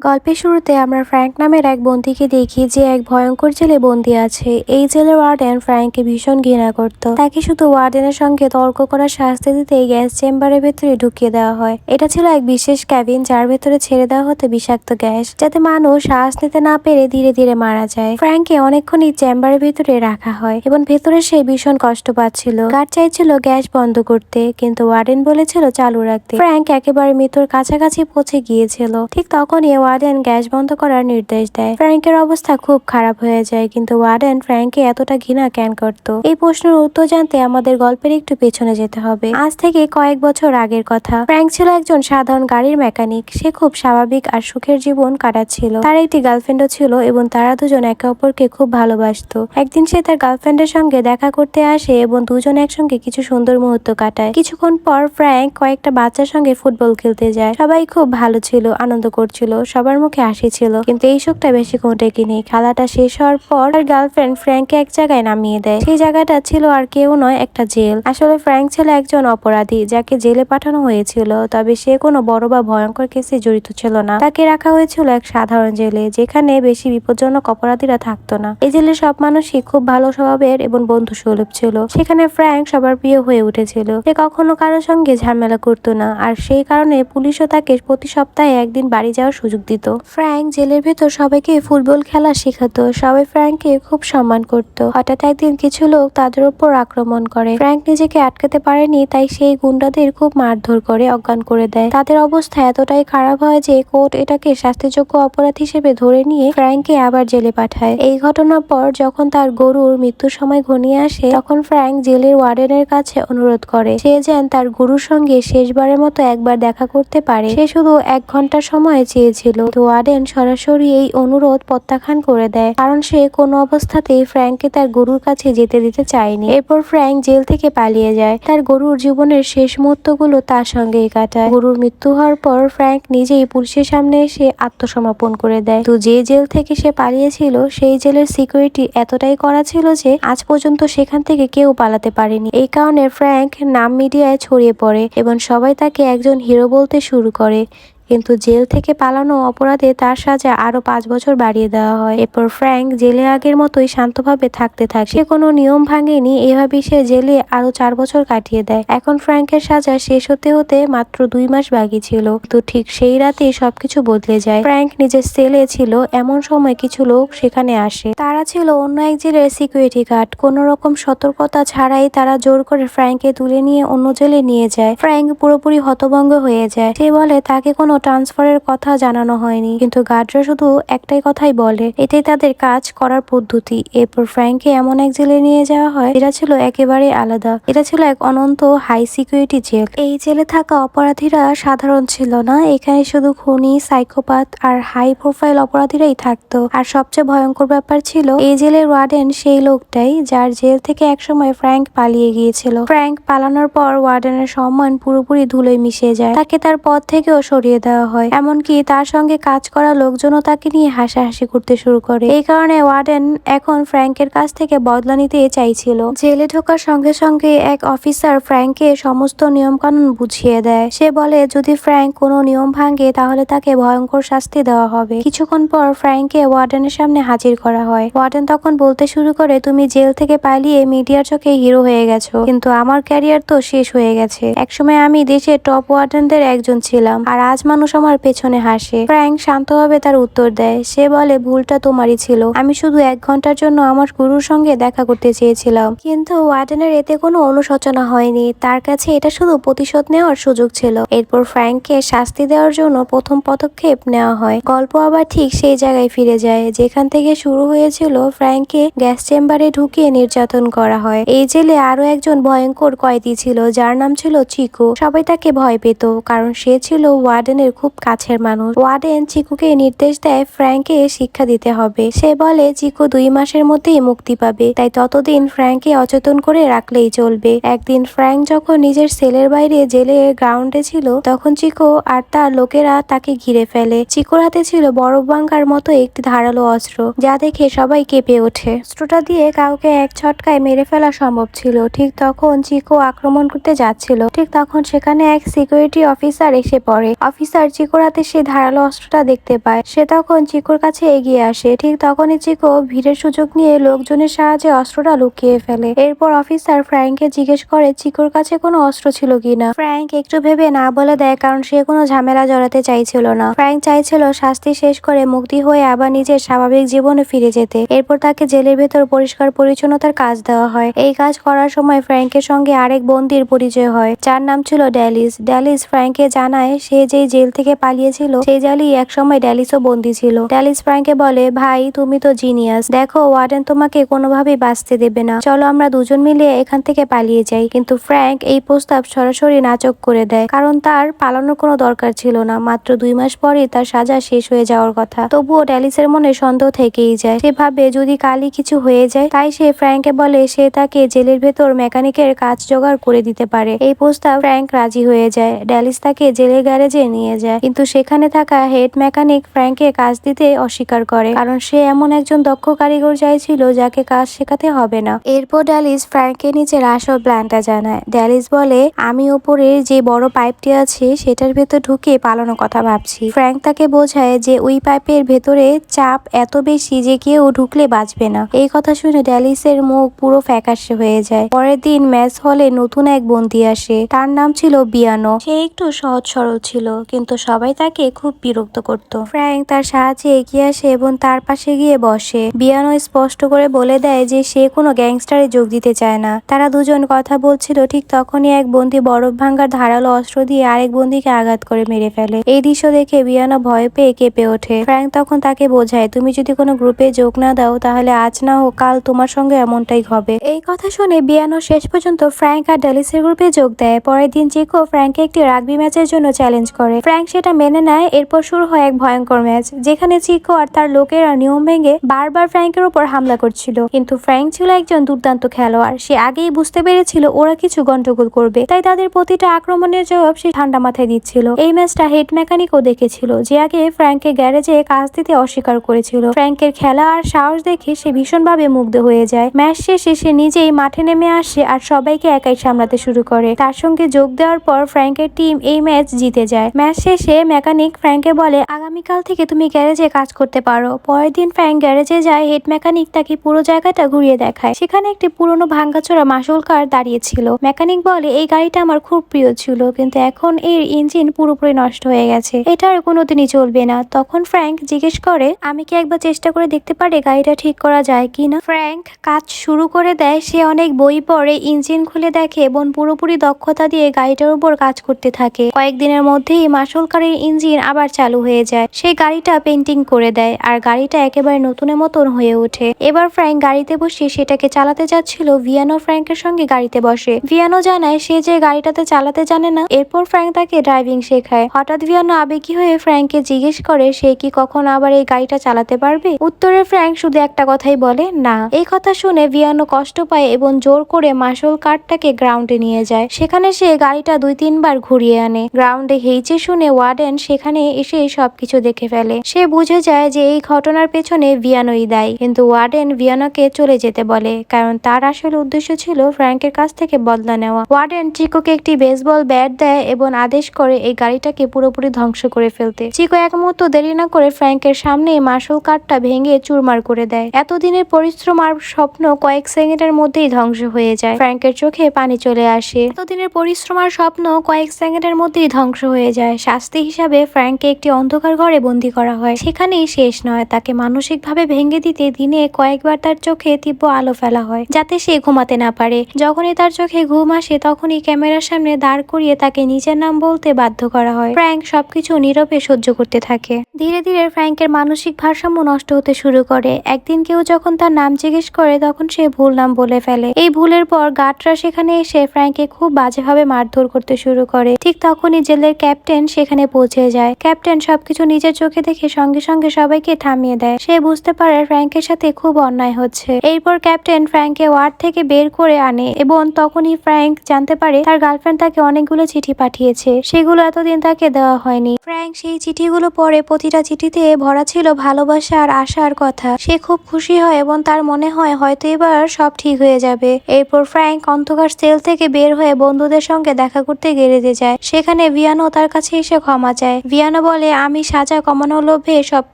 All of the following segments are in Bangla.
গল্পের শুরুতে আমরা ফ্র্যাঙ্ক নামের এক বন্দীকে দেখি যে এক ভয়ঙ্কর জেলে বন্দী আছে। এই জেলের ওয়ার্ডেন ফ্র্যাঙ্ককে ভীষণ ঘৃণা করত। তাকে শুধু ওয়ার্ডেনের সঙ্গে তর্ক করার শাস্তি দিতেই গ্যাস চেম্বারের ভেতরে ঢুকিয়ে দেওয়া হয়। এটা ছিল এক বিশেষ ক্যাবিন যার ভেতরে ছেড়ে দেওয়া হতো বিষাক্ত গ্যাস, যাতে মানুষ শ্বাস নিতে না পেরে ধীরে ধীরে মারা যায়। ফ্র্যাঙ্ককে অনেকক্ষণ এই চেম্বারের ভেতরে রাখা হয় এবং ভেতরে সে ভীষণ কষ্ট পাচ্ছিল। গার্ড চাইছিল গ্যাস বন্ধ করতে, কিন্তু ওয়ার্ডেন বলেছিল চালু রাখতে। ফ্র্যাঙ্ক একেবারে মৃত্যুর কাছাকাছি পৌঁছে গিয়েছিল। ঠিক তখনই ওয়ার্ডেন গ্যাস বন্ধ করার নির্দেশ দেয়। ফ্র্যাঙ্কের অবস্থা খুব খারাপ হয়ে যায়, কিন্তু ওয়ার্ডেন ফ্র্যাঙ্ককে এতটা ঘৃণা কেন করত? এই প্রশ্নের উত্তর জানতে আমাদের গল্পের একটু পেছনে যেতে হবে। আজ থেকে কয়েক বছর আগের কথা। ফ্র্যাঙ্ক ছিল একজন সাধারণ গাড়ির মেকানিক। সে খুব স্বাভাবিক আর সুখের জীবন কাটাচ্ছিল। তার একটি গার্লফ্রেন্ডও ছিল এবং তারা দুজন একে অপরকে খুব ভালোবাসতো। একদিন সে তার গার্লফ্রেন্ডের সঙ্গে দেখা করতে আসে এবং দুজন একসঙ্গে কিছু সুন্দর মুহূর্ত কাটায়। কিছুক্ষণ পর ফ্র্যাঙ্ক কয়েকটা বাচ্চার সঙ্গে ফুটবল খেলতে যায়। সবাই খুব ভালো ছিল, আনন্দ করছিল, সবার মুখে হাসি ছিল। কিন্তু এই সুখটা বেশিক্ষণ টেকেনি। খেলাটা শেষ হওয়ার পর তার গার্লফ্রেন্ড ফ্র্যাঙ্ককে এক জায়গায় নামিয়ে দেয়। সেই জায়গাটা ছিল আর কেউ নয়, একটা জেল। আসলে ফ্র্যাঙ্ক ছিল একজন অপরাধী যাকে জেলে পাঠানো হয়েছিল, তবে সে কোনো বড় বা ভয়ঙ্কর কেসে জড়িত ছিল না। তাকে রাখা হয়েছিল এক সাধারণ জেলে, যেখানে বেশি বিপজ্জনক অপরাধীরা থাকতো না। এই জেলের সব মানুষই খুব ভালো স্বভাবের এবং বন্ধু সুলভ ছিল। সেখানে ফ্র্যাঙ্ক সবার প্রিয় হয়ে উঠেছিল। সে কখনো কারোর সঙ্গে ঝামেলা করতো না, আর সেই কারণে পুলিশও তাকে প্রতি সপ্তাহে একদিন বাড়ি যাওয়ার সুযোগ দিত। ফ্র্যাঙ্ক জেলের ভেতর সবাইকে ফুটবল খেলা শেখাতো। সবাই ফ্র্যাঙ্ককে খুব সম্মান করত। হঠাৎ একদিন কিছু লোক তাদের উপর আক্রমণ করে। ফ্র্যাঙ্ক নিজেকে আটকাতে পারেনি, তাই সেই গুন্ডাদের খুব মারধর করে অজ্ঞান করে দেয়। তাদের অবস্থা এতটাই খারাপ হয় যে কোর্ট এটাকে শাস্তিযোগ্য অপরাধ হিসেবে ধরে নিয়ে ফ্র্যাঙ্ককে আবার জেলে পাঠায়। এই ঘটনার পর যখন তার গরুর মৃত্যুর সময় ঘনিয়ে আসে, তখন ফ্র্যাঙ্ক জেলের ওয়ার্ডেনের কাছে অনুরোধ করে সে যেন তার গরুর সঙ্গে শেষবারের মতো একবার দেখা করতে পারে। সে শুধু 1 ঘন্টার সময় চেয়েছিল। ওয়ার্ডেন সরাসরি এই অনুরোধ প্রত্যাখ্যান করে দেয়, কারণ সে কোনো অবস্থাতেই ফ্র্যাঙ্ককে তার গরুর কাছে যেতে দিতে চায়নি। এরপর ফ্র্যাঙ্ক জেল থেকে পালিয়ে যায়। তার গরুর জীবনের শেষ মুহূর্তগুলো তার সঙ্গেই কাটায়। গরুর মৃত্যু হওয়ার পর ফ্র্যাঙ্ক নিজেই পুলিশের সামনে এসে আত্মসমর্পণ করে দেয়। তো যে জেল থেকে সে পালিয়েছিল, সেই জেলের সিকিউরিটি এতটাই কড়া ছিল যে আজ পর্যন্ত সেখান থেকে কেউ পালাতে পারেনি। এই কারণে ফ্র্যাঙ্ক নাম মিডিয়ায় ছড়িয়ে পড়ে এবং সবাই তাকে একজন হিরো বলতে শুরু করে। কিন্তু জেল থেকে পালানো অপরাধে তার সাজা আরো 5 বছর বাড়িয়ে দেওয়া হয়। এরপর ফ্র্যাঙ্ক জেলে আগের মতোই শান্তভাবে থাকতে থাকে। সে কোনো নিয়ম ভাঙেনি। এভাবে সে জেলে আরো 4 বছর কাটিয়ে দেয়। এখন ফ্র্যাঙ্কের সাজা শেষ হতে হতে মাত্র 2 মাস বাকি ছিল। তো ঠিক সেই রাতেই সবকিছু বদলে যায়। ফ্র্যাঙ্ক নিজের সেলে ছিল, এমন সময় কিছু লোক সেখানে আসে। তারা ছিল অন্য এক জেলের সিকিউরিটি গার্ড। কোনো রকম সতর্কতা ছাড়াই তারা জোর করে ফ্র্যাঙ্ককে তুলে নিয়ে অন্য জেলে নিয়ে যায়। ফ্র্যাঙ্ক পুরোপুরি হতভম্ব হয়ে যায়। সে বলে তাকে কোনো ট্রান্সফারের কথা জানানো হয়নি, কিন্তু গার্ডরা শুধু একটাই কথাই বলে, এটাই তাদের কাজ করার পদ্ধতি। এরপর ফ্র্যাঙ্ককে এমন এক জেলে নিয়ে যাওয়া হয় যেটা ছিল একেবারে আলাদা। এটা ছিল এক অনন্ত হাই সিকিউরিটি জেল। এই জেলে থাকা অপরাধীরা সাধারণ ছিল না। এখানে শুধু খুনি, সাইকোপাথ আর হাই প্রোফাইল অপরাধীরাই থাকতো। আর সবচেয়ে ভয়ঙ্কর ব্যাপার ছিল, এই জেলের ওয়ার্ডেন সেই লোকটাই যার জেল থেকে একসময় ফ্র্যাঙ্ক পালিয়ে গিয়েছিল। ফ্র্যাঙ্ক পালানোর পর ওয়ার্ডেনের সম্মান পুরোপুরি ধুলোয় মিশে যায়। তাকে তার পদ থেকেও সরিয়ে দেওয়া হয়। এমনকি তার সঙ্গে কাজ করা লোকজনও তাকে নিয়ে হাসাহাসি করতে শুরু করে। এই কারণে ওয়ার্ডেন এখন ফ্র্যাঙ্কের কাছ থেকে বদলা নিতে চাইছিল। জেলে ঢোকার সঙ্গে সঙ্গে এক অফিসার ফ্র্যাঙ্ককে সমস্ত নিয়ম কানুন বুঝিয়ে দেয়। সে বলে যদি ফ্র্যাঙ্ক কোনো নিয়ম ভাঙে তাহলে তাকে ভয়ঙ্কর শাস্তি দেওয়া হবে। কিছুক্ষণ পর ফ্র্যাঙ্ককে ওয়ার্ডেনের সামনে হাজির করা হয়। ওয়ার্ডেন তখন বলতে শুরু করে, তুমি জেল থেকে পালিয়ে মিডিয়ার চোখে হিরো হয়ে গেছো, কিন্তু আমার ক্যারিয়ার তো শেষ হয়ে গেছে। একসময় আমি দেশের টপ ওয়ার্ডেনদের একজন ছিলাম, আর আজ মানুষ আমার পেছনে হাসে। ফ্র্যাঙ্ক শান্তভাবে তার উত্তর দেয়। সে বলে ভুলটা তোমারই ছিল। আমি শুধু 1 ঘন্টার জন্য আমার গুরুর সঙ্গে দেখা করতে চেয়েছিলাম। কিন্তু ওয়ার্ডেনের এতে কোনো অনুশোচনা হয়নি। তার কাছে এটা শুধু প্রতিশোধ নেওয়ার সুযোগ ছিল। এরপর ফ্র্যাঙ্ককে শাস্তি দেওয়ার জন্য প্রথম পদক্ষেপ নেওয়া হয়। গল্প আবার ঠিক সেই জায়গায় ফিরে যায় যেখান থেকে শুরু হয়েছিল। ফ্র্যাঙ্ককে গ্যাস চেম্বারে ঢুকিয়ে নির্যাতন করা হয়। এই জেলে আরো একজন ভয়ঙ্কর কয়েদি ছিল যার নাম ছিল চিকু। সবাই তাকে ভয় পেত, কারণ সে ছিল ওয়ার্ডেনের খুব কাছের মানুষ। ওয়ার্ডেন চিকুকে নির্দেশ দেয় ফ্র্যাঙ্ককে শিক্ষা দিতে হবে। সে বলে চিকু 2 মাসের মধ্যেই মুক্তি পাবে, তাই ততদিন ফ্র্যাঙ্ককে অচেতন করে রাখলেই চলবে। একদিন ফ্র্যাঙ্ক যখন নিজের সেলের বাইরে জেলের গ্রাউন্ডে ছিল, তখন চিকু আর তার লোকেরা তাকে ঘিরে ফেলে। চিকুর হাতে ছিল বরফ ভাঙার মতো একটি ধারালো অস্ত্র, যা দেখে সবাই কেঁপে ওঠে। অস্ত্রটা দিয়ে কাউকে এক ছটকায় মেরে ফেলা সম্ভব ছিল। ঠিক তখন চিকু আক্রমণ করতে যাচ্ছিল। ঠিক তখন সেখানে এক সিকিউরিটি অফিসার এসে পড়ে। অফিসার অফিসার চিকোর হাতে সেই ধারালো অস্ত্রটা দেখতে পায়। সে তখন চিকোর কাছে এগিয়ে আসে। ঠিক তখনই চিকো ভিড়ের সুযোগ নিয়ে লোকজনের সাহায্যে অস্ত্রটা লুকিয়ে ফেলে। এরপর অফিসার ফ্র্যাঙ্ককে জিজ্ঞেস করে চিকোর কাছে কোনো অস্ত্র ছিল কিনা। ফ্র্যাঙ্ক একটু ভেবে না বলে দেয়, কারণ সে কোনো ঝামেলা জড়াতে চাইছিল না। ফ্র্যাঙ্ক চাইছিল শাস্তি শেষ করে মুক্তি হয়ে আবার নিজের স্বাভাবিক জীবনে ফিরে যেতে। এরপর তাকে জেলের ভেতর পরিষ্কার পরিচ্ছন্নতার কাজ দেওয়া হয়। এই কাজ করার সময় ফ্র্যাঙ্কের সঙ্গে আরেক বন্দির পরিচয় হয়, যার নাম ছিল ড্যালিস। ড্যালিস ফ্র্যাঙ্ককে জানায় সে যেই জেল থেকে পালিয়েছিল সেই জেলেই একসময় ড্যালিসও বন্দী ছিল। ড্যালিস ফ্র্যাঙ্ককে বলে, ভাই তুমি তো জিনিয়াস, দেখো ওয়ার্ডেন তোমাকে কোনোভাবেই বাঁচতে দেবে না, চলো আমরা দুজন মিলে এখান থেকে পালিয়ে যাই। কিন্তু ফ্র্যাঙ্ক এই প্রস্তাব সরাসরি নাকচ করে দেয়, কারণ তার পালানোর কোনো দরকার ছিল না। মাত্র 2 মাস পরই তার সাজা শেষ হয়ে যাওয়ার কথা। তবুও ড্যালিসের মনে সন্দেহ থেকেই যায়। সে ভাবে যদি কালই কিছু হয়ে যায়। তাই সে ফ্র্যাঙ্ককে বলে সে তাকে জেলের ভেতর মেকানিকের কাজ জোগাড় করে দিতে পারে। এই প্রস্তাব ফ্র্যাঙ্ক রাজি হয়ে যায়। ড্যালিস তাকে জেলের গ্যারেজে নিয়ে যায়, কিন্তু সেখানে থাকা হেড মেকানিক ফ্র্যাঙ্ককে কাজ দিতে অস্বীকার করে, কারণ সে এমন একজন দক্ষ কারিগর চাইছিল যাকে কাজ শেখাতে হবে না। এরপর ড্যালিস ফ্র্যাঙ্ককে নিচের আসল প্ল্যানটা জানায়। ড্যালিস বলে, আমি উপরের যে বড় পাইপটি আছে সেটার ভেতর ঢুকে পালানোর কথা ভাবছি। ফ্র্যাঙ্ক তাকে বোঝায় যে ওই পাইপের ভেতরে চাপ এত বেশি যে কেউ ঢুকলে বাঁচবে না। এই কথা শুনে ড্যালিসের মুখ পুরো ফ্যাকাশে হয়ে যায়। পরের দিন ম্যাচ হলে নতুন এক বন্দী আসে, তার নাম ছিল বিয়ানো। সে একটু সহজ সরল ছিল, কিন্তু সবাই তাকে খুব বিরক্ত করত। ফ্র্যাঙ্ক তার সাহায্যে এগিয়ে আসে এবং তার পাশে গিয়ে বসে। বিয়ানো স্পষ্ট করে বলে দেয় যে সে কোনো গ্যাংস্টারে যোগ দিতে চায় না। তারা দুজন কথা বলছিল, ঠিক তখনই এক বন্দী বরফ ভাঙ্গার ধারালো অস্ত্র দিয়ে আরেক বন্দীকে আঘাত করে মেরে ফেলে। এই দৃশ্য দেখে বিয়ানো ভয় পেয়ে কেঁপে ওঠে। ফ্র্যাঙ্ক তখন তাকে বোঝায়, তুমি যদি কোনো গ্রুপে যোগ না দাও তাহলে আজ না হোক কাল তোমার সঙ্গে এমনটাই হবে। এই কথা শুনে বিয়ানো শেষ পর্যন্ত ফ্র্যাঙ্ক আর ড্যালিসের গ্রুপে যোগ দেয়। পরের দিন চিকো ফ্র্যাঙ্ককে একটি রাগবি ম্যাচের জন্য চ্যালেঞ্জ করে। ফ্র্যাঙ্ক সেটা মেনে নেয়। এরপর শুরু হয় এক ভয়ঙ্কর ম্যাচ, যেখানে চিকো আর তার লোকেরা নিয়ম ভেঙে বারবার ফ্র্যাঙ্কের উপর হামলা করছিল। কিন্তু ফ্র্যাঙ্ক ছিল একজন দুর্দান্ত খেলোয়াড়। সে আগেই বুঝতে পেরেছিল ওরা কিছু গন্ডগোল করবে, তাই তাদের প্রতিটা আক্রমণের জবাব সে ঠান্ডা মাথায় দিচ্ছিল। এই ম্যাচটা হেড মেকানিকও দেখেছিল, যে আগে ফ্র্যাঙ্কের গ্যারেজে কাজ দিতে অস্বীকার করেছিল। ফ্র্যাঙ্কের খেলা আর সাহস দেখে সে ভীষণভাবে মুগ্ধ হয়ে যায়। ম্যাচ শেষে সে নিজেই মাঠে নেমে আসে আর সবাইকে একাই সামলাতে শুরু করে। তার সঙ্গে যোগ দেওয়ার পর ফ্র্যাঙ্কের টিম এই ম্যাচ জিতে যায়। ম্যাচ শেষে মেকানিক ফ্র্যাঙ্ককে বলে, আগামীকাল থেকে তুমি গ্যারেজে কাজ করতে পারো। পরের দিন ফ্র্যাঙ্ক গ্যারেজে যায়। হেড মেকানিক তাকে পুরো জায়গাটা ঘুরিয়ে দেখায়। সেখানে একটি পুরনো ভাঙ্গাচোরা মাসুল কার দাঁড়িয়ে ছিল। মেকানিক বলে, এই গাড়িটা আমার খুব প্রিয় ছিল, কিন্তু এখন এর ইঞ্জিন পুরোপুরি নষ্ট হয়ে গেছে, এটা আর কোনোদিনই চলবে না। তখন ফ্র্যাঙ্ক জিজ্ঞেস করে, আমি কি একবার চেষ্টা করে দেখতে পারি গাড়িটা ঠিক করা যায় কিনা। ফ্র্যাঙ্ক কাজ শুরু করে দেয়। সে অনেক বই পড়ে, ইঞ্জিন খুলে দেখে এবং পুরোপুরি দক্ষতা দিয়ে গাড়িটার উপর কাজ করতে থাকে। কয়েকদিনের মধ্যেই মাসুল কারের ইঞ্জিন আবার চালু হয়ে যায়। সেই গাড়িটা পেন্টিং করে দেয় আর গাড়িটা একেবারে নতুনের মতন হয়ে ওঠে। এবার ফ্র্যাঙ্ক গাড়িতে বসে সেটাকে চালাতে যাচ্ছিল। ভিয়ানো ফ্র্যাঙ্কের সঙ্গে গাড়িতে বসে। ভিয়ানো জানায় সে যে গাড়িটাতে চালাতে জানে না। এরপর ফ্র্যাঙ্ক তাকে ড্রাইভিং শেখায়। হঠাৎ ভিয়ানো আবেগী হয়ে ফ্র্যাঙ্ককে জিজ্ঞেস করে সে কি কখনো আবার এই গাড়িটা চালাতে পারবে। উত্তরে ফ্র্যাঙ্ক শুধু একটা কথাই বলে, না। এই কথা শুনে ভিয়ানো কষ্ট পায় এবং জোর করে মাসুল কারটাকে গ্রাউন্ডে নিয়ে যায়। সেখানে সে গাড়িটা 2-3 বার ঘুরিয়ে আনে। গ্রাউন্ডে হেইচে শুনে ওয়ার্ডেন সেখানে এসে সবকিছু দেখে ফেলে। সে বুঝে যায় যে এই ঘটনার পেছনে ভিয়ানোই দায়ী, কিন্তু ওয়ার্ডেন ভিয়ানোকে চলে যেতে বলে, কারণ তার আসল উদ্দেশ্য ছিল ফ্র্যাঙ্কের কাছ থেকে বদলা নেওয়া। ওয়ার্ডেন চিকোকে একটি বেসবল ব্যাট দেয় এবং আদেশ করে এই গাড়িটাকে পুরোপুরি ধ্বংস করে ফেলতে। চিকো এক মুহূর্ত দেরি না করে ফ্র্যাঙ্কের সামনে মাসুল কারটা ভেঙে চুরমার করে দেয়। এতদিনের পরিশ্রম আর স্বপ্ন কয়েক সেকেন্ডের মধ্যেই ধ্বংস হয়ে যায়। ফ্র্যাঙ্কের চোখে পানি চলে আসে। এতদিনের পরিশ্রম আর স্বপ্ন কয়েক সেকেন্ডের মধ্যেই ধ্বংস হয়ে যায়। শাস্তি হিসাবে ফ্র্যাঙ্ককে একটি অন্ধকার ঘরে বন্দী করা হয়। সেখানেই শেষ নয়, তাকে মানসিকভাবে ভেঙে দিতে দিনে কয়েকবার তার চোখে তীব্র আলো ফেলা হয়, যাতে সে ঘুমাতে না পারে। যখনই তার চোখে ঘুম আসে তখনই ক্যামেরার সামনে দাঁড় করিয়ে তাকে নিজের নাম বলতে বাধ্য করা হয়। ফ্র্যাঙ্ক সবকিছু নীরবে সহ্য করতে থাকে। ধীরে ধীরে ফ্র্যাঙ্কের মানসিক ভারসাম্য নষ্ট হতে শুরু করে। একদিন কেউ যখন তার নাম জিজ্ঞেস করে তখন সে ভুল নাম বলে ফেলে। এই ভুলের পর গার্ডরা সেখানে এসে ফ্র্যাঙ্ককে খুব বাজেভাবে মারধর করতে শুরু করে। ঠিক তখনই জেলের ক্যাপ্টেন সেখানে পৌঁছে যায়। ক্যাপ্টেন সবকিছু নিজের চোখে দেখে সঙ্গে সঙ্গে সবাইকে থামিয়ে দেয়। সে বুঝতে পারে ফ্র্যাঙ্কের সাথে খুব অন্যায় হচ্ছে। এরপর ক্যাপ্টেন ফ্র্যাঙ্ককে ওয়ার্ড থেকে বের করে আনে এবং তখনই ফ্র্যাঙ্ক জানতে পারে তার গার্লফ্রেন্ড তাকে অনেকগুলো চিঠি পাঠিয়েছে, সেগুলো এতদিন তাকে দেওয়া হয়নি। ফ্র্যাঙ্ক সেই চিঠিগুলো পড়ে প্রতিটা চিঠিতে ভরা ছিল ভালোবাসা আর আশার কথা। সে খুব খুশি হয় এবং তার মনে হয় হয়তো এবার সব ঠিক হয়ে যাবে। এরপর ফ্র্যাঙ্ক অন্ধকার সেল থেকে বের হয়ে বন্ধুদের সঙ্গে দেখা করতে গ্যারেজে যায়। সেখানে ভিয়ানো তার কাছে সে ক্ষমা চায়। ভিয়ানো বলে আমি সাজা কমানোর লোভে সব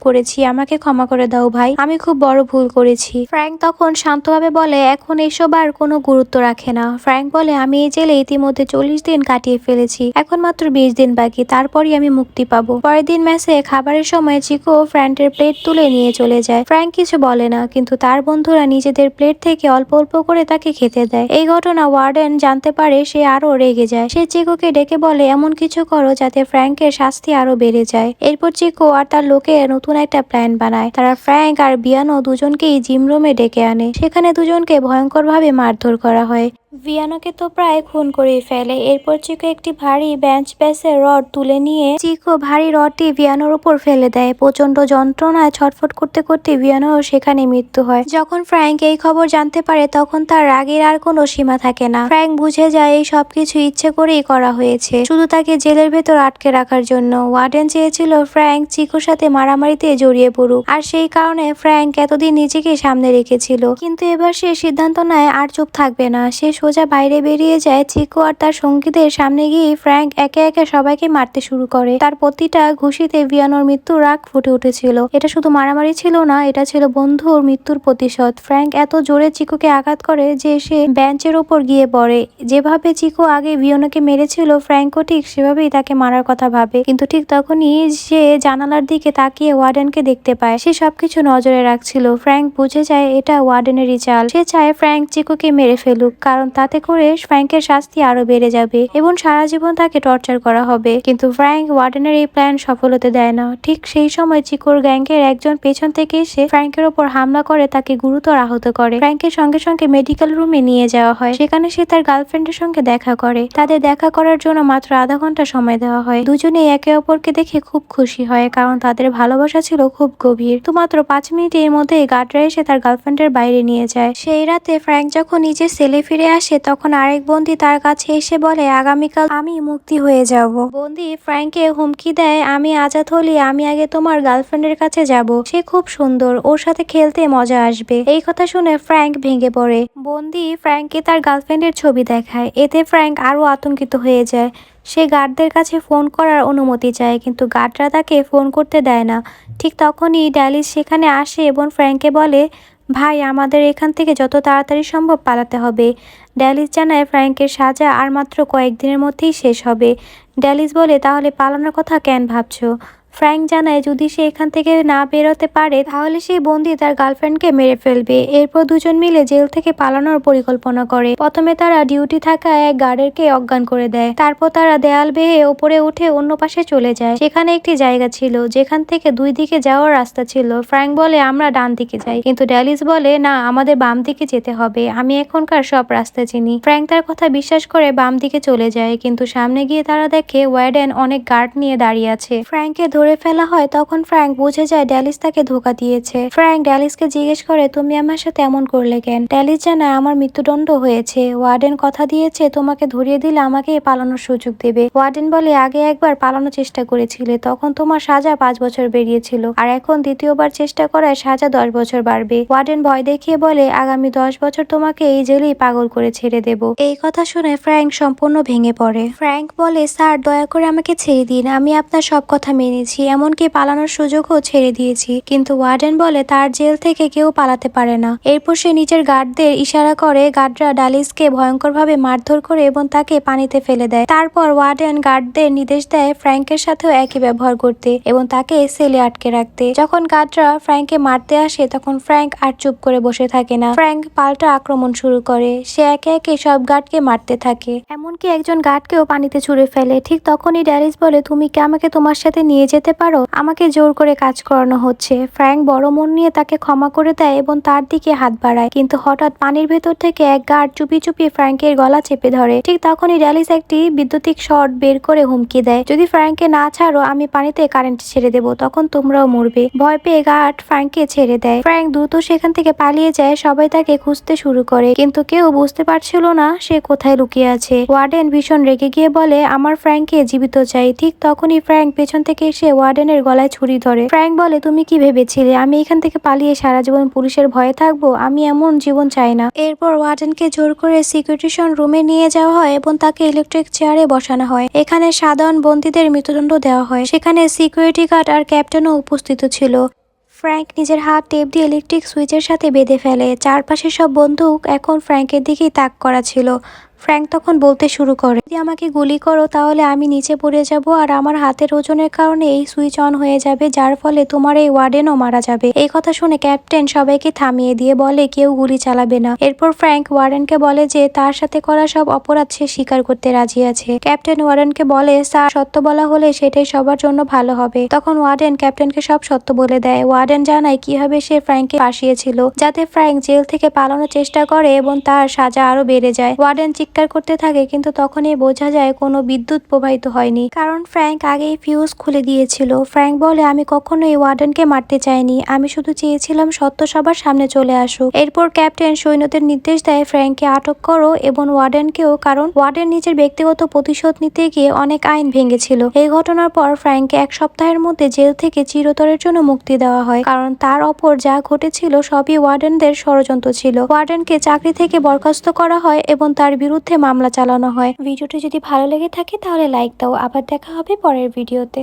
করেছি, আমাকে ক্ষমা করে দাও ভাই, আমি খুব বড় ভুল করেছি। ফ্র্যাঙ্ক তখন শান্তভাবে বলে এখন এসব আর কোনো গুরুত্ব রাখে না। ফ্র্যাঙ্ক বলে আমি এই জেলে ইতিমধ্যে 40 দিন কাটিয়ে ফেলেছি, এখন মাত্র 20 দিন বাকি, তারপরই আমি মুক্তি পাবো। পরের দিন ম্যাচে খাবারের সময় চিকো ফ্র্যাঙ্কের প্লেট তুলে নিয়ে চলে যায়। ফ্র্যাঙ্ক কিছু বলে না, কিন্তু তার বন্ধুরা নিজেদের প্লেট থেকে অল্প অল্প করে তাকে খেতে দেয়। এই ঘটনা ওয়ার্ডেন জানতে পারে, সে আরো রেগে যায়। সে চিকোকে ডেকে বলে এমন কিছু করো যাতে ফ্র্যাঙ্কের শাস্তি আরো বেড়ে যায়। এরপর চিকো আর তার লোকে নতুন একটা প্ল্যান বানায়। তারা ফ্র্যাঙ্ক আর ভিয়ানো দুজনকেই জিম রুমে ডেকে আনে। সেখানে দুজনকে ভয়ঙ্করভাবে মারধর করা হয়। ভিয়ানোকে তো প্রায় খুন করে ফেলে। এরপর চিকো একটি ভারী বেঞ্চ প্রেসের রড তুলে নিয়ে চিকো ভারী রডটি ভিয়ানোর উপর ফেলে দেয়। প্রচন্ড যন্ত্রণায় ছটফট করতে করতে ভিয়ানোর সেখানে মৃত্যু হয়। যখন ফ্র্যাঙ্ক এই খবর জানতে পারে তখন তার রাগের আর কোনো সীমা থাকে না। ফ্র্যাঙ্ক বুঝে যায় এই সবকিছু ইচ্ছে করেই করা হয়েছে, শুধু তাকে জেলের ভেতর আটকে রাখার জন্য। ওয়ার্ডেন চেয়েছিল ফ্র্যাঙ্ক চিকোর সাথে মারামারিতে জড়িয়ে পড়ুক, আর সেই কারণে ফ্র্যাঙ্ক এতদিন নিজেকে সামনে রেখেছিল। কিন্তু এবার সে সিদ্ধান্ত নেয় আর চুপ থাকবে না। সে সোজা বাইরে বেরিয়ে যায়। চিকো আর তার সঙ্গীদের সামনে গিয়ে ফ্র্যাঙ্ক একে একে সবাইকে মারতে শুরু করে। তার প্রতিটা ঘুষিতে ভিয়ানোর মৃত্যুর রাগ ফুটে উঠেছিল। এটা শুধু মারামারি ছিল না, এটা ছিল বন্ধুর মৃত্যুর প্রতিশোধ। ফ্র্যাঙ্ক এত জোরে চিকোকে আঘাত করে যে সে বেঞ্চের ওপর গিয়ে পড়ে। যেভাবে চিকো আগে ভিয়ানোকে মেরেছিল, ফ্র্যাঙ্কও ঠিক সেভাবেই তাকে মারার কথা ভাবে। কিন্তু ঠিক তখনই সে জানালার দিকে তাকিয়ে ওয়ার্ডেনকে দেখতে পায়। সে সবকিছু নজরে রাখছিল। ফ্র্যাঙ্ক বুঝে যায় এটা ওয়ার্ডেনেরই চাল। সে চায় ফ্র্যাঙ্ক চিকোকে মেরে ফেলুক, কারণ তাতে করে ফ্র্যাঙ্কের শাস্তি আরো বেড়ে যাবে এবং সারা জীবন তাকে টর্চার করা হবে। কিন্তু ফ্র্যাঙ্ক ওয়ার্ডেনের এই প্ল্যান সফল হতে দেয় না। ঠিক সেই সময় চিকোর গ্যাংয়ের একজন পেছন থেকে এসে ফ্র্যাঙ্কের ওপর হামলা করে তাকে গুরুতর আহত করে। ফ্র্যাঙ্কের সঙ্গে সঙ্গে মেডিকেল রুমে নিয়ে যাওয়া হয়। সেখানে সে তার গার্লফ্রেন্ডের সঙ্গে দেখা করে। তাদের দেখা করার জন্য মাত্র আধা ঘন্টা সময় দেওয়া হয়। দুজনেই একে অপরকে দেখে খুব খুশি হয়, কারণ তাদের ভালোবাসা ছিল খুব গভীর। তো মাত্র 5 মিনিটের মধ্যে গার্ডরা এসে তার গার্লফ্রেন্ডের বাইরে নিয়ে যায়। সেই রাতে ফ্র্যাঙ্ক যখন নিজের সেলে ফিরে আসে তখন আরেক বন্দী তার কাছে এসে বলে আগামীকাল আমি মুক্তি হয়ে যাব। বন্দী ফ্র্যাঙ্ককে হুমকি দেয় আমি আজাদ হলে আমি আগে তোমার গার্লফ্রেন্ডের কাছে যাব, সে খুব সুন্দর, ওর সাথে খেলতে মজা আসবে। এই কথা শুনে ফ্র্যাঙ্ক ভেঙে পড়ে। বন্দী ফ্র্যাঙ্ককে তার গার্লফ্রেন্ডের ছবি দেখায়। এতে ফ্র্যাঙ্ক আরো আতঙ্কিত হয়ে যায়। সে গার্ডদের কাছে ফোন করার অনুমতি চায়, কিন্তু গার্ডরা তাকে ফোন করতে দেয় না। ঠিক তখনই ড্যালিস সেখানে আসে এবং ফ্র্যাঙ্ককে বলে ভাই আমাদের এখান থেকে যত তাড়াতাড়ি সম্ভব পালাতে হবে। ড্যালিস জানায় ফ্র্যাঙ্কের সাজা আর মাত্র কয়েকদিনের মধ্যেই শেষ হবে। ড্যালিস বলে তাহলে পালানোর কথা কেন ভাবছো? ফ্র্যাঙ্ক জানায় যদি সে এখান থেকে না বেরোতে পারে তাহলে সেই বন্দী তার গার্লফ্রেন্ডকে মেরে ফেলবে। এরপর দুজন মিলে জেল থেকে পালানোর পরিকল্পনা করে। প্রথমে তারা ডিউটি থাকা এক গার্ডারকে অজ্ঞান করে দেয়। তারপর তারা দেয়াল বেয়ে ওপরে উঠে অন্য পাশে চলে যায়। সেখানে একটি জায়গা ছিল যেখান থেকে দুই দিকে যাওয়ার রাস্তা ছিল। ফ্র্যাঙ্ক বলে আমরা ডান দিকে যাই, কিন্তু ড্যালিস বলে না আমাদের বাম দিকে যেতে হবে, আমি এখনকার সব রাস্তা চিনি। ফ্র্যাঙ্ক তার কথা বিশ্বাস করে বাম দিকে চলে যায়, কিন্তু সামনে গিয়ে তারা দেখে ওয়ার্ডেন অনেক গার্ড নিয়ে দাঁড়িয়ে আছে। ফ্র্যাঙ্ককে ধরে ফেলা হয়। তখন ফ্র্যাঙ্ক বুঝে যায় ড্যালিস তাকে ধোঁকা দিয়েছে। ফ্র্যাঙ্ক ড্যালিসকে জিজ্ঞেস করে তুমি আমার সাথে এমন করলে কেন? ড্যালিস জানায় আমার মৃত্যুদণ্ড হয়েছে, ওয়ার্ডেন কথা দিয়েছে তোমাকে ধরিয়ে দিলে আমাকে পালানোর সুযোগ দেবে। ওয়ার্ডেন বলে আগে একবার পালানোর চেষ্টা করেছিলে, তখন তোমার সাজা 5 বছর বেরিয়েছিল, আর এখন দ্বিতীয়বার চেষ্টা করায় সাজা 10 বছর বাড়বে। ওয়ার্ডেন ভয় দেখিয়ে বলে আগামী 10 বছর তোমাকে এই জেলেই পাগল করে ছেড়ে দেব। এই কথা শুনে ফ্র্যাঙ্ক সম্পূর্ণ ভেঙে পড়ে। ফ্র্যাঙ্ক বলে স্যার দয়া করে আমাকে ছেড়ে দিন, আমি আপনার সব কথা মেনেছি, এমনকি পালানোর সুযোগও ছেড়ে দিয়েছি। কিন্তু ওয়ার্ডেন বলে তার জেল থেকে কেউ পালাতে পারে না। এরপর সে নিজের গার্ডদের ইশারা করে। গার্ডরা ড্যালিসকে ভয়ঙ্করভাবে মারধর করে এবং তাকে পানিতে ফেলে দেয়। তারপর ওয়ার্ডেন গার্ডদের নির্দেশ দেয় ফ্র্যাঙ্কের সাথেও একই ব্যবহার করতে এবং তাকে সেলে আটকে রাখতে। যখন গার্ডরা ফ্র্যাঙ্ককে মারতে আসে তখন ফ্র্যাঙ্ক আর চুপ করে বসে থাকে না। ফ্র্যাঙ্ক পাল্টা আক্রমণ শুরু করে। সে একে একে সব গার্ডকে মারতে থাকে, এমনকি একজন গার্ডকেও পানিতে ছুঁড়ে ফেলে। ঠিক তখনই ড্যালিস বলে তুমি কি আমাকে তোমার সাথে নিয়ে যেতে পারো, আমাকে জোর করে কাজ করানো হচ্ছে। ফ্র্যাঙ্ক বড় মন নিয়ে তাকে ক্ষমা করে দেয় এবং তার দিকে হাত বাড়ায়, কিন্তু হঠাৎ পানির ভেতর থেকে এক গার্ড চুপি চুপি ফ্র্যাঙ্কের গলা চেপে ধরে। ঠিক তখনই ড্যালিস একটি বৈদ্যুতিক শর্ট বের করে হুমকি দেয় যদি ফ্র্যাঙ্ককে না ছাড়ো আমি পানিতে কারেন্ট ছেড়ে দেবো, তখন তোমরাও মরবে। ভয় পেয়ে গার্ড ফ্র্যাঙ্ককে ছেড়ে দেয়। ফ্র্যাঙ্ক দ্রুত সেখান থেকে পালিয়ে যায়। সবাই তাকে খুঁজতে শুরু করে, কিন্তু কেউ বুঝতে পারছিল না সে কোথায় লুকিয়ে আছে। ওয়ার্ডেন ভীষণ রেগে গিয়ে বলে আমার ফ্র্যাঙ্ককে জীবিত চাই। ঠিক তখনই ফ্র্যাঙ্ক পেছন থেকে এসে ওয়ার্ডেনের গলায় ছুরি ধরে। ফ্র্যাঙ্ক বলে, তুমি কি ভেবেছিলে আমি এখান থেকে পালিয়ে সারা জীবন পুলিশের ভয়ে থাকবো? আমি এমন জীবন চাই না। এরপর ওয়ার্ডেনকে জোর করে সিকিউরিটিশন রুমে নিয়ে যাওয়া হয় এবং তাকে ইলেকট্রিক চেয়ারে বসানো হয়। এখানে সাধারণ বন্দীদের মৃত্যুদণ্ড দেওয়া হয়। সেখানে সিকিউরিটি গার্ড আর ক্যাপ্টেনও উপস্থিত ছিল। ফ্র্যাঙ্ক নিজের হাত টেপ দিয়ে ইলেকট্রিক সুইচের সাথে বেঁধে ফেলে। চারপাশে সব বন্দুক এখন ফ্র্যাঙ্কের দিকেই তাক করা ছিল। ফ্র্যাঙ্ক তখন বলতে শুরু করে, যদি আমাকে গুলি করো তাহলে আমি নিচে পড়ে যাব আর আমার হাতের ওজনের কারণে এই সুইচ অন হয়ে যাবে, যার ফলে তোমার এই ওয়ার্ডেনও মারা যাবে। এই কথা শুনে ক্যাপ্টেন সবাইকে থামিয়ে দিয়ে বলে কেউ গুলি চালাবে না। এরপর ফ্র্যাঙ্ক ওয়ার্ডেনকে বলে যে তার সাথে করা সব অপরাধ সে স্বীকার করতে রাজি আছে। ক্যাপ্টেন ওয়ার্ডেনকে বলে স্যার, সত্য বলা হলে সেটাই সবার জন্য ভালো হবে। তখন ওয়ার্ডেন ক্যাপ্টেনকে সব সত্য বলে দেয়। ওয়ার্ডেন জানায় কিভাবে সে ফ্র্যাঙ্ককে ফাঁসিয়েছিল, যাতে ফ্র্যাঙ্ক জেল থেকে পালানোর চেষ্টা করে এবং তার সাজা আরো বেড়ে যায়। ওয়ার্ডেন চিৎকার করতে থাকে, কিন্তু তখনই বোঝা যায় কোনো বিদ্যুৎ প্রবাহিত হয়নি, কারণ ফ্র্যাঙ্ক আগেই ফিউজ খুলে দিয়েছিল। ফ্র্যাঙ্ক বলে, আমি কখনোই ওয়ার্ডেনকে মারতে চাইনি, আমি শুধু চেয়েছিলাম সত্য সবার সামনে চলে আসুক। এরপর ক্যাপ্টেন সৈন্যদের নির্দেশ দেয় ফ্র্যাঙ্ককে আটক করো এবং ওয়ার্ডেনকেও, কারণ ওয়ার্ডেন নিজের ব্যক্তিগত প্রতিশোধ নিতে গিয়ে অনেক আইন ভেঙেছিল। এই ঘটনার পর ফ্র্যাঙ্ককে 1 সপ্তাহের মধ্যে জেল থেকে চিরতরের জন্য মুক্তি দেওয়া হয়, কারণ তার অপর যা ঘটেছিল সবই ওয়ার্ডেনদের ষড়যন্ত্র ছিল। ওয়ার্ডেনকে চাকরি থেকে বরখাস্ত করা হয় এবং তার বিরুদ্ধে মামলা চালানো হয়। ভিডিওটি যদি ভালো লেগে থাকে তাহলে লাইক দাও। আবার দেখা হবে পরের ভিডিওতে।